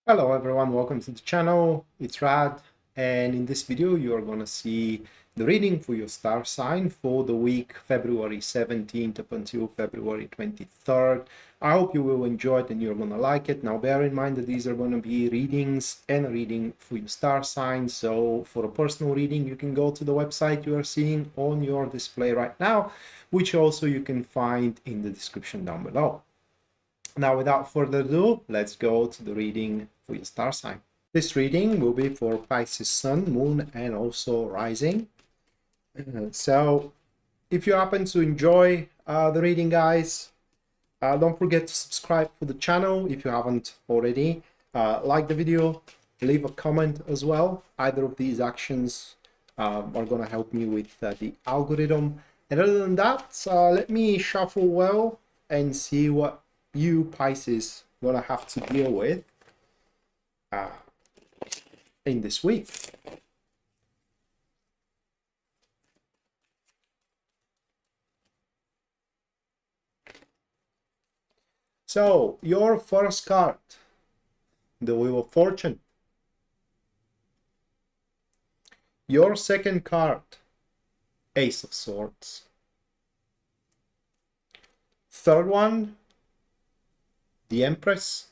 Hello everyone, welcome to the channel. It's Rad, and in this video you are going to see the reading for your star sign for the week February 17th up until February 23rd. I hope you will enjoy it and you're going to like it. Now bear in mind that these are going to be readings and a reading for your star sign. So for a personal reading you can go to the website you are seeing on your display right now, which also you can find in the description down below. Now, without further ado, let's go to the reading for your star sign. This reading will be for Pisces Sun, Moon, and also Rising. So, if you happen to enjoy the reading, guys, don't forget to subscribe for the channel if you haven't already. Like the video, leave a comment as well. Either of these actions are going to help me with the algorithm. And other than that, let me shuffle well and see what you Pisces gonna have to deal with in this week. So your first card, the Wheel of Fortune. Your second card, Ace of Swords. Third one, the Empress.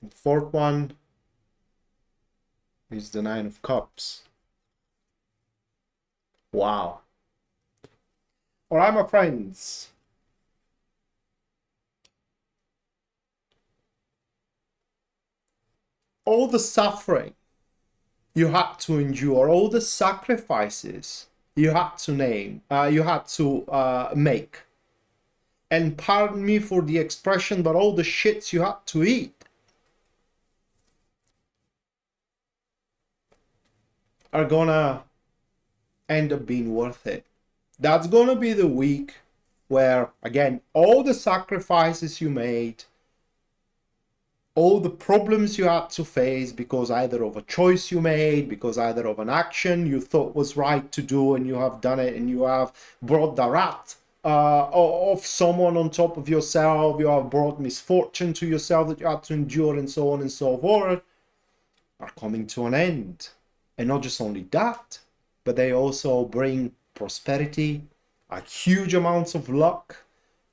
The fourth one is the Nine of Cups. Wow. All right, my friends. All the suffering you had to endure, all the sacrifices you had to make. And pardon me for the expression, but all the shits you had to eat are gonna end up being worth it. That's gonna be the week where, again, all the sacrifices you made, all the problems you had to face because either of a choice you made, because either of an action you thought was right to do and you have done it and you have brought the wrath of someone on top of yourself, you have brought misfortune to yourself that you had to endure, and so on and so forth, are coming to an end. And not just only that, but they also bring prosperity, a huge amounts of luck,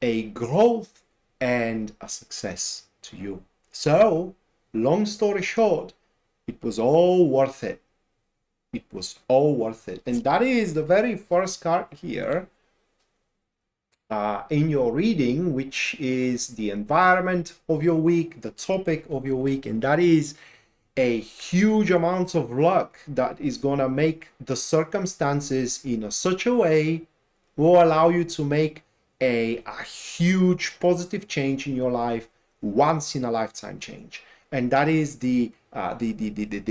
a growth, and a success to you. So, long story short, it was all worth it. It was all worth it. And that is the very first card here in your reading, which is the environment of your week, the topic of your week, and that is a huge amount of luck that is going to make the circumstances in such a way will allow you to make a huge positive change in your life, once in a lifetime change. And that is the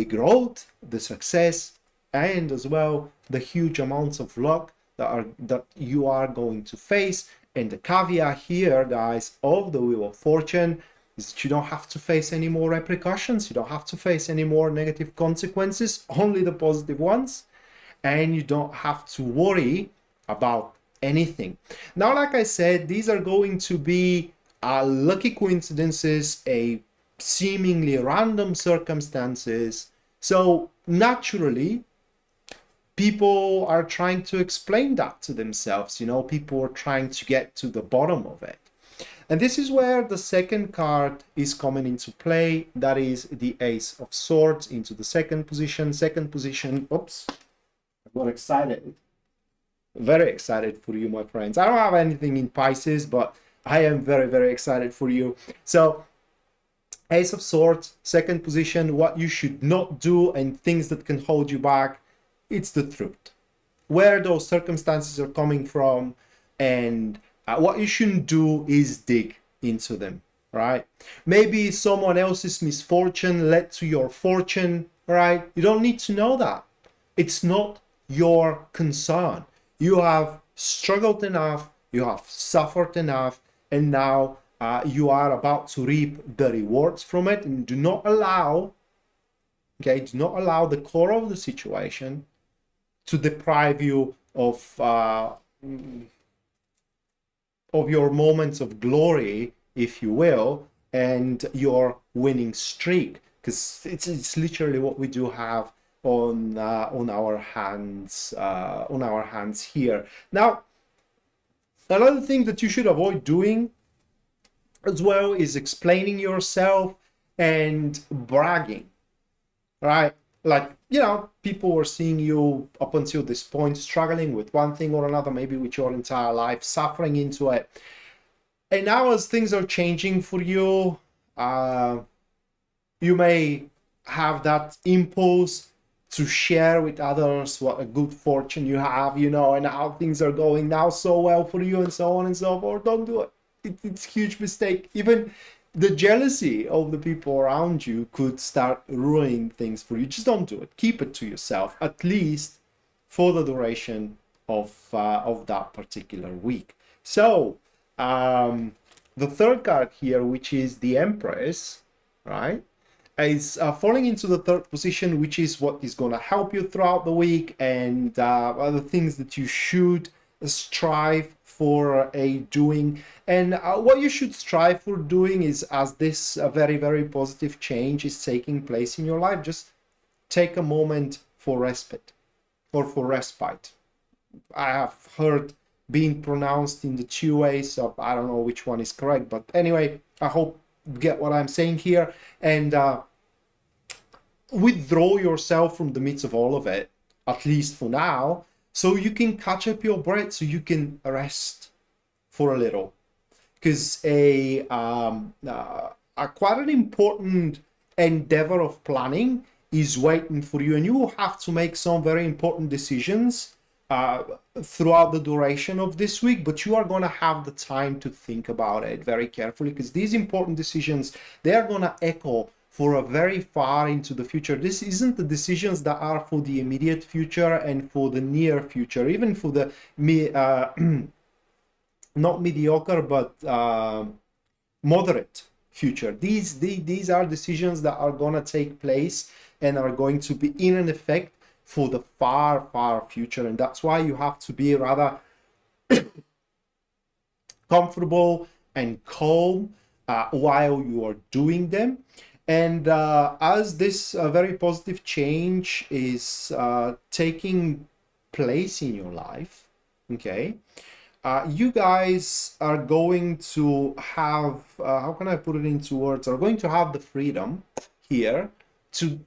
growth, the success, and as well the huge amounts of luck that you are going to face. And the caveat here, guys, of the Wheel of Fortune is that you don't have to face any more repercussions, you don't have to face any more negative consequences, only the positive ones, and you don't have to worry about anything. Now, like I said, these are going to be lucky coincidences, a seemingly random circumstances. So naturally, people are trying to explain that to themselves. You know, people are trying to get to the bottom of it. And this is where the second card is coming into play. That is the Ace of Swords into the second position. Second position, oops, I got excited. Very excited for you, my friends. I don't have anything in Pisces, but I am very, very excited for you. So, Ace of Swords, second position, what you should not do and things that can hold you back. It's the truth. Where those circumstances are coming from, and what you shouldn't do is dig into them, right? Maybe someone else's misfortune led to your fortune, right? You don't need to know that. It's not your concern. You have struggled enough, you have suffered enough, and now you are about to reap the rewards from it. And do not allow the core of the situation to deprive you of your moments of glory, if you will, and your winning streak, because it's literally what we do have on our hands here. Now, another thing that you should avoid doing as well is explaining yourself and bragging, right? Like, you know, people were seeing you up until this point struggling with one thing or another, maybe with your entire life, suffering into it. And now as things are changing for you, you may have that impulse to share with others what a good fortune you have, you know, and how things are going now so well for you, and so on and so forth. Don't do it. It's a huge mistake. Even the jealousy of the people around you could start ruining things for you. Just don't do it. Keep it to yourself, at least for the duration of that particular week. So the third card here, which is the Empress, right, is falling into the third position, which is what is going to help you throughout the week, and other things that you should strive for doing. And what you should strive for doing is, as this very, very positive change is taking place in your life, just take a moment for respite, or for respite. I have heard being pronounced in the two ways, so I don't know which one is correct, but anyway, I hope you get what I'm saying here. And withdraw yourself from the midst of all of it, at least for now, so you can catch up your breath, so you can rest for a little. Because a quite an important endeavor of planning is waiting for you, and you will have to make some very important decisions throughout the duration of this week, but you are going to have the time to think about it very carefully, because these important decisions, they are going to echo for a very far into the future. This isn't the decisions that are for the immediate future and for the near future, even for the not mediocre, but moderate future. These are decisions that are going to take place and are going to be in an effect for the far, far future. And that's why you have to be rather comfortable and calm while you are doing them. And as this very positive change is taking place in your life, okay, you guys are going to have, how can I put it into words, are going to have the freedom here to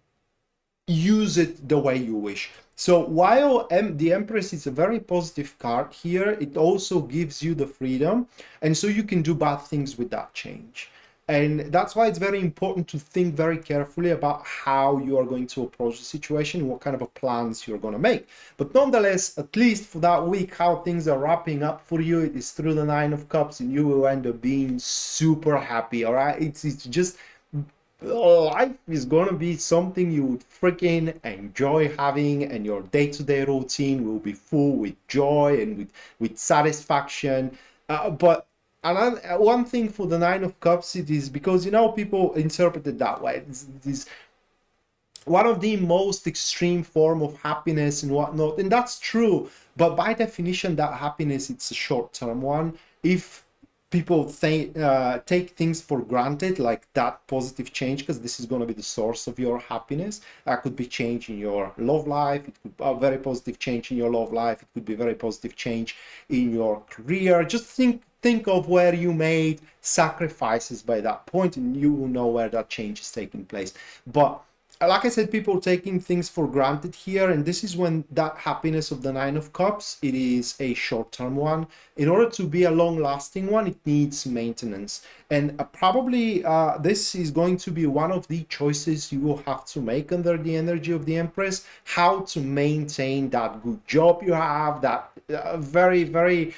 use it the way you wish. So while the Empress is a very positive card here, it also gives you the freedom, and so you can do bad things with that change. And that's why it's very important to think very carefully about how you are going to approach the situation, what kind of plans you're going to make. But nonetheless, at least for that week, how things are wrapping up for you, it is through the Nine of Cups, and you will end up being super happy, all right? It's just, life is going to be something you would freaking enjoy having, and your day-to-day routine will be full with joy and with satisfaction. But one thing for the Nine of Cups, it is because, you know, people interpret it that way. It's one of the most extreme form of happiness and whatnot, and that's true. But by definition, that happiness, it's a short-term one. If people take things for granted, like that positive change, because this is going to be the source of your happiness. That could be change in your love life. It could be a very positive change in your love life. It could be a very positive change in your career. Just think of where you made sacrifices by that point, and you will know where that change is taking place. But like I said, people taking things for granted here, and this is when that happiness of the Nine of Cups, it is a short-term one. In order to be a long-lasting one, it needs maintenance. And probably this is going to be one of the choices you will have to make under the energy of the Empress, how to maintain that good job you have, that very, very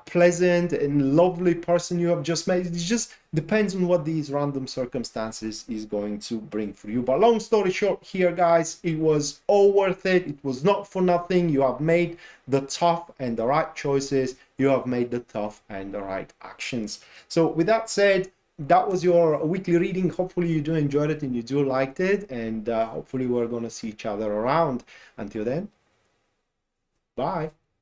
pleasant and lovely person you have just made. It just depends on what these random circumstances is going to bring for you. But long story short here, guys, it was all worth it. It was not for nothing. You have made the tough and the right choices. You have made the tough and the right actions. So with that said, that was your weekly reading. Hopefully you do enjoy it and you do liked it, and hopefully we're going to see each other around. Until then, bye.